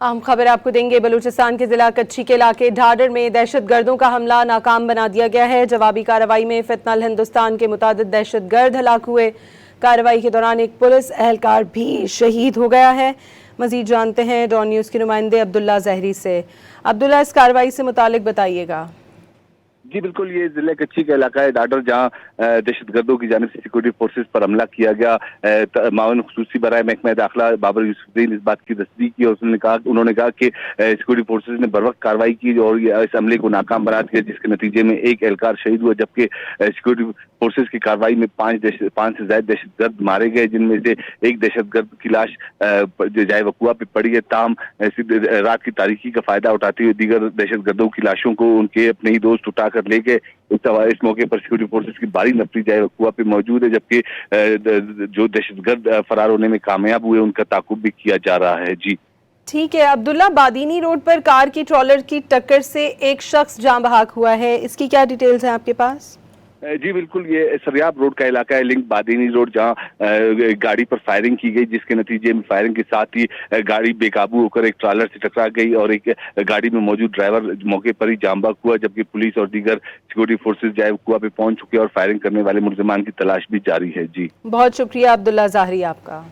अहम खबर आपको देंगे। बलूचिस्तान के जिला कच्ची के इलाके ढाडर में दहशत गर्दों का हमला नाकाम बना दिया गया है। जवाबी कार्रवाई में फितनल हिंदुस्तान के मुतादिद दहशत गर्द हलाक हुए। कार्रवाई के दौरान एक पुलिस एहलकार भी शहीद हो गया है। मजीद जानते हैं डॉन न्यूज़ के नुमाइंदे अब्दुल्ला जहरी से। अब्दुल्ला, इस कार्रवाई से मुतालिक बताइएगा। जी बिल्कुल, ये जिले कच्ची का इलाका है ढाडर, जहाँ दहशतगर्दों की जानिब से सिक्योरिटी फोर्सेस पर हमला किया गया। मावन खुसूसी बराए महकमा दाखिला बाबर यूसुफुद्दीन इस बात की तस्दीक की और उन्होंने कहा कि सिक्योरिटी फोर्सेस ने बर वक्त कार्रवाई की और इस हमले को नाकाम बना दिया, जिसके नतीजे में एक एहलकार शहीद हुआ, जबकि सिक्योरिटी फोर्सेस की कार्रवाई में 5 से ज्यादा दहशतगर्द मारे गए, जिनमें से एक दहशतगर्द की लाश जाए वकुआ पे पड़ी है। ताहम रात की तारीकी का फायदा उठाते हुए दीगर दहशतगर्दों की लाशों को उनके अपने ही दोस्त उठाकर लेके इस मौके पर सिक्योरिटी फोर्सेस की भारी नफरी जाए वकुआ पे मौजूद है, जबकि जो दहशतगर्द फरार होने में कामयाब हुए उनका ताकुब भी किया जा रहा है। जी ठीक है अब्दुल्ला, बादीनी रोड पर कार की ट्रॉलर की टक्कर से एक शख्स जान बहक हुआ है, इसकी क्या डिटेल्स हैं आपके पास? जी बिल्कुल, ये सरियाब रोड का इलाका है, लिंक बादीनी रोड, जहां गाड़ी पर फायरिंग की गई, जिसके नतीजे में फायरिंग के साथ ही गाड़ी बेकाबू होकर एक ट्रॉलर से टकरा गई और एक गाड़ी में मौजूद ड्राइवर मौके पर ही जाम बहक हुआ, जबकि पुलिस और दीगर सिक्योरिटी फोर्सेज जाए कुआ पे पहुंच चुके और फायरिंग करने वाले मुलजमान की तलाश भी जारी है। जी बहुत शुक्रिया अब्दुल्ला ज़हरी आपका।